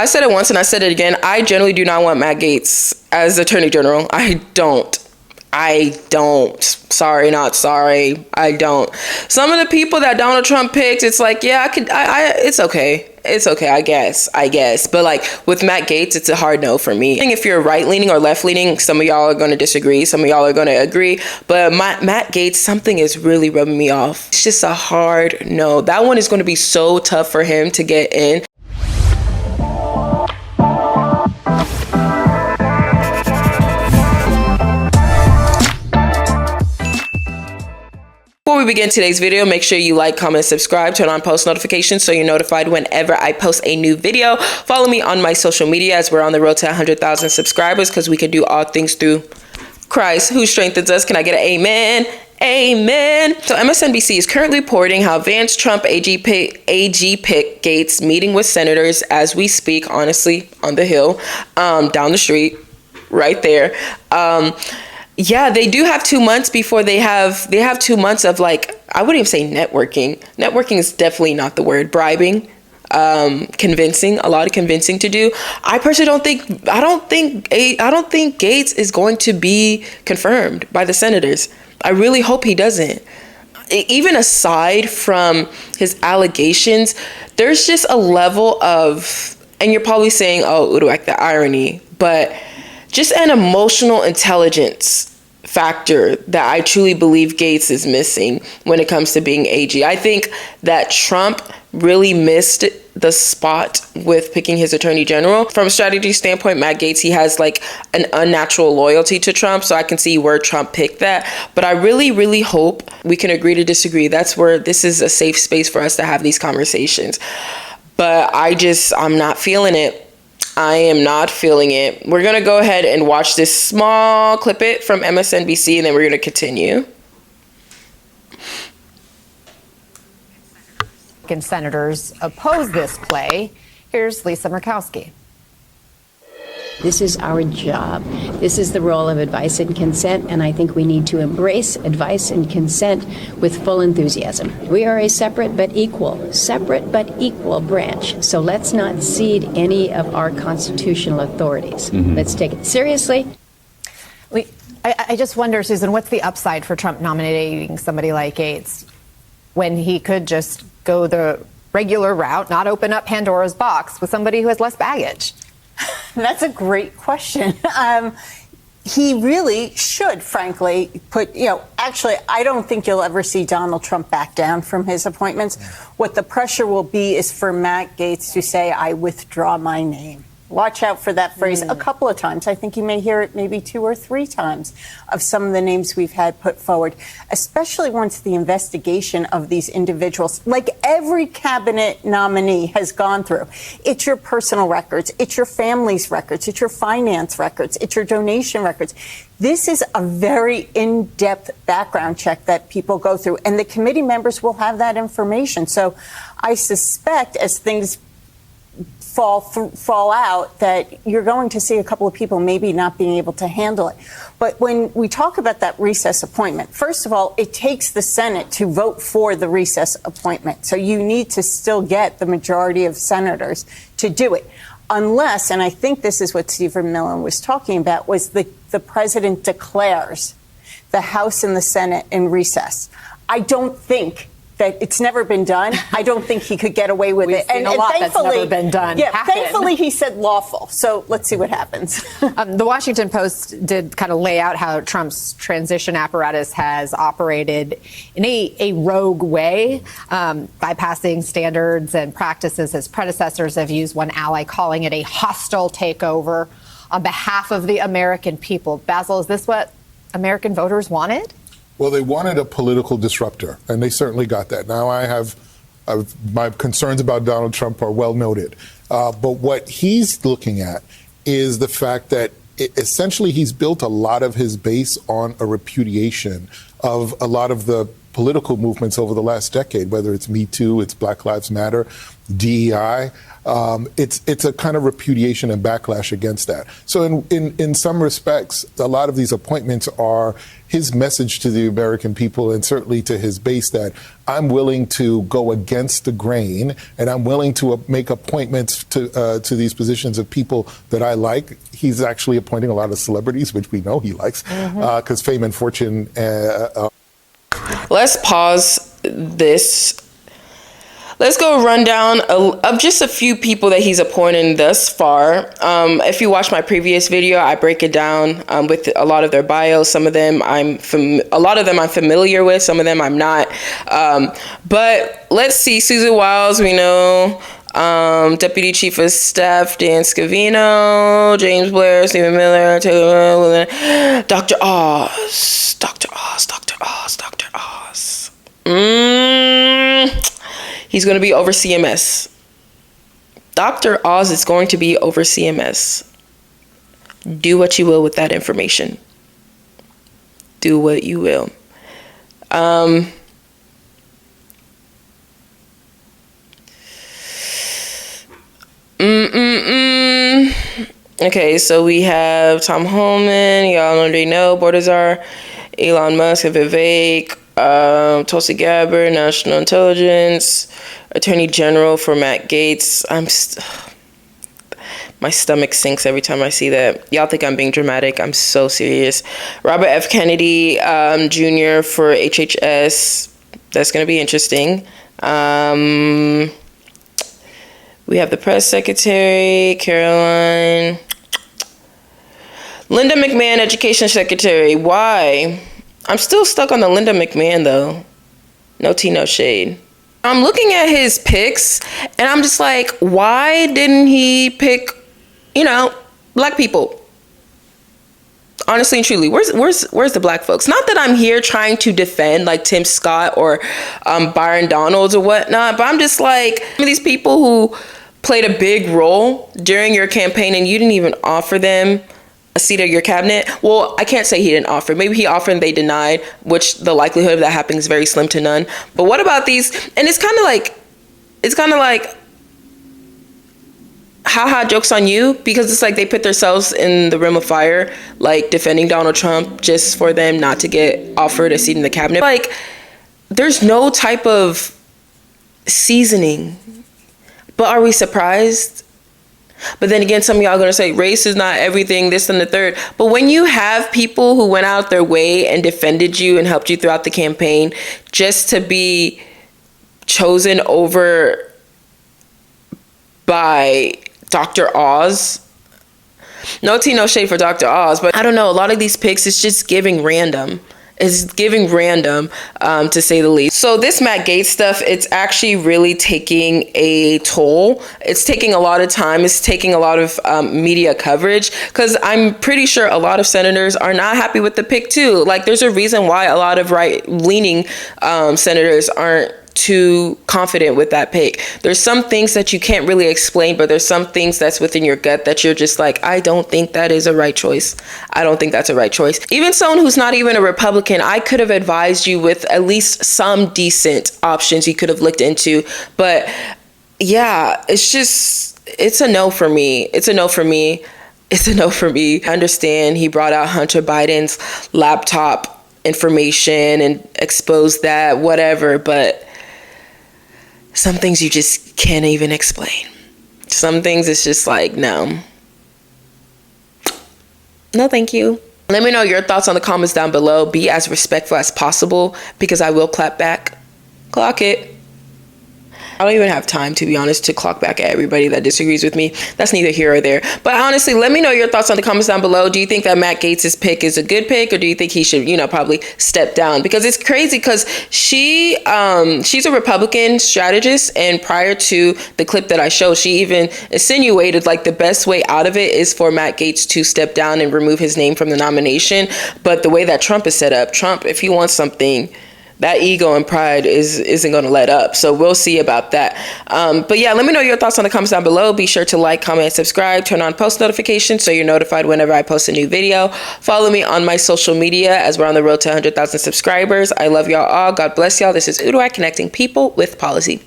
I said it once and I said it again. I generally do not want Matt Gaetz as Attorney General. I don't. Sorry, not sorry. I don't. Some of the people that Donald Trump picked, it's like, yeah, it's okay. It's okay, I guess. But like with Matt Gaetz, it's a hard no for me. If you're right leaning or left leaning, some of y'all are going to disagree. Some of y'all are going to agree. But Matt Gaetz, something is really rubbing me off. It's just a hard no. That one is going to be so tough for him to get in. Before we begin today's video, make sure you like, comment, subscribe, turn on post notifications so you're notified whenever I post a new video. Follow me on my social media as we're on the road to 100,000 subscribers because we can do all things through Christ who strengthens us. Can I get an amen? Amen. So MSNBC is currently reporting how Vance Trump AG pick Gaetz meeting with senators as we speak, honestly, on the Hill, down the street, right there. Yeah, they do have 2 months before they have 2 months of, like, I wouldn't even say networking. Networking is definitely not the word. Bribing, convincing, a lot of convincing to do. I personally don't think Gaetz is going to be confirmed by the senators. I really hope he doesn't. Even aside from his allegations, there's just a level of, and you're probably saying, oh, Uduak, the irony, but just an emotional intelligence factor that I truly believe Gaetz is missing when it comes to being AG. I think that Trump really missed the spot with picking his attorney general. From a strategy standpoint, Matt Gaetz, he has like an unnatural loyalty to Trump, so I can see where Trump picked that. But I really, really hope we can agree to disagree. That's where this is a safe space for us to have these conversations. But I'm not feeling it. I am not feeling it. We're going to go ahead and watch this small clip from MSNBC, and then we're going to continue. Senators oppose this play. Here's Lisa Murkowski. This is our job. This is the role of advice and consent, and I think we need to embrace advice and consent with full enthusiasm. We are a separate but equal branch, so let's not cede any of our constitutional authorities. Let's take it seriously. I just wonder, Susan, what's the upside for Trump nominating somebody like Gaetz when he could just go the regular route, not open up Pandora's box with somebody who has less baggage? That's a great question. He really should, frankly, actually, I don't think you'll ever see Donald Trump back down from his appointments. What the pressure will be is for Matt Gaetz to say, I withdraw my name. Watch out for that phrase a couple of times. I think you may hear it maybe 2 or 3 times of some of the names we've had put forward, especially once the investigation of these individuals, like every cabinet nominee has gone through. It's your personal records. It's your family's records. It's your finance records. It's your donation records. This is a very in-depth background check that people go through, and the committee members will have that information. So I suspect as things fall out that you're going to see a couple of people maybe not being able to handle it. But when we talk about that recess appointment, first of all, it takes the Senate to vote for the recess appointment. So you need to still get the majority of senators to do it. Unless, and I think this is what Stephen Millen was talking about, was the president declares the House and the Senate in recess. I don't think that it's never been done. I don't think he could get away with it. And a lot that's never been done. Yeah, thankfully he said lawful. So let's see what happens. The Washington Post did kind of lay out how Trump's transition apparatus has operated in a rogue way, bypassing standards and practices his predecessors have used, one ally calling it a hostile takeover on behalf of the American people. Basil, is this what American voters wanted? Well, they wanted a political disruptor, and they certainly got that. Now my concerns about Donald Trump are well noted. But what he's looking at is the fact that essentially he's built a lot of his base on a repudiation of a lot of the political movements over the last decade, whether it's Me Too, it's Black Lives Matter, DEI. It's a kind of repudiation and backlash against that. So in some respects, a lot of these appointments are his message to the American people and certainly to his base that I'm willing to go against the grain and I'm willing to make appointments to these positions of people that I like. He's actually appointing a lot of celebrities, which we know he likes, because fame and fortune. Let's pause this. Let's go run down of just a few people that he's appointed thus far. If you watch my previous video, I break it down with a lot of their bios. Some of them a lot of them I'm familiar with. Some of them I'm not. But let's see. Susan Wiles, we know. Deputy Chief of Staff Dan Scavino, James Blair, Stephen Miller, Taylor, Dr. Oz. He's going to be over CMS. Dr. Oz is going to be over CMS. Do what you will with that information. Do what you will. Okay, so we have Tom Holman. Y'all already know. Bordazar, Elon Musk, Vivek, Tulsi Gabbard, National Intelligence, Attorney General for Matt Gaetz. My stomach sinks every time I see that. Y'all think I'm being dramatic. I'm so serious. Robert F. Kennedy Jr. for HHS. That's going to be interesting. We have the press secretary, Caroline. Linda McMahon, education secretary. Why? I'm still stuck on the Linda McMahon, though. No tea, no shade. I'm looking at his picks, and I'm just like, why didn't he pick, black people? Honestly and truly, where's the black folks? Not that I'm here trying to defend like Tim Scott or Byron Donalds or whatnot, but I'm just like, some of these people who played a big role during your campaign and you didn't even offer them a seat at your cabinet. Well, I can't say he didn't offer. Maybe he offered and they denied, which the likelihood of that happening is very slim to none. But what about these? And it's kind of like, haha, joke's on you, because it's like they put themselves in the rim of fire, like defending Donald Trump just for them not to get offered a seat in the cabinet. Like, there's no type of seasoning. But are we surprised? But then again, some of y'all are going to say race is not everything, this and the third. But when you have people who went out their way and defended you and helped you throughout the campaign just to be chosen over by Dr. Oz, no tea, no shade for Dr. Oz, but I don't know, a lot of these picks is just giving random. It's giving random, to say the least. So this Matt Gaetz stuff, it's actually really taking a toll. It's taking a lot of time. It's taking a lot of media coverage, because I'm pretty sure a lot of senators are not happy with the pick too. Like, there's a reason why a lot of right-leaning senators aren't too confident with that pick. There's some things that you can't really explain, but there's some things that's within your gut that you're just like, I don't think that is a right choice. I don't think that's a right choice. Even someone who's not even a Republican, I could have advised you with at least some decent options you could have looked into. But yeah, it's a no for me. It's a no for me. It's a no for me. I understand he brought out Hunter Biden's laptop information and exposed that, whatever, but some things you just can't even explain. Some things it's just like, no, thank you. Let me know your thoughts on the comments down below. Be as respectful as possible, because I will clap back. Clock it. I don't even have time, to be honest, to clock back at everybody that disagrees with me. That's neither here or there. But honestly, let me know your thoughts on the comments down below. Do you think that Matt Gaetz's pick is a good pick, or do you think he should, probably step down? Because it's crazy, because she's a Republican strategist, and prior to the clip that I showed, she even insinuated like the best way out of it is for Matt Gaetz to step down and remove his name from the nomination. But the way that Trump is set up, Trump, if he wants something, that ego and pride isn't going to let up. So we'll see about that. But yeah, let me know your thoughts in the comments down below. Be sure to like, comment, subscribe, turn on post notifications so you're notified whenever I post a new video. Follow me on my social media as we're on the road to 100,000 subscribers. I love y'all all. God bless y'all. This is Uduak, connecting people with policy.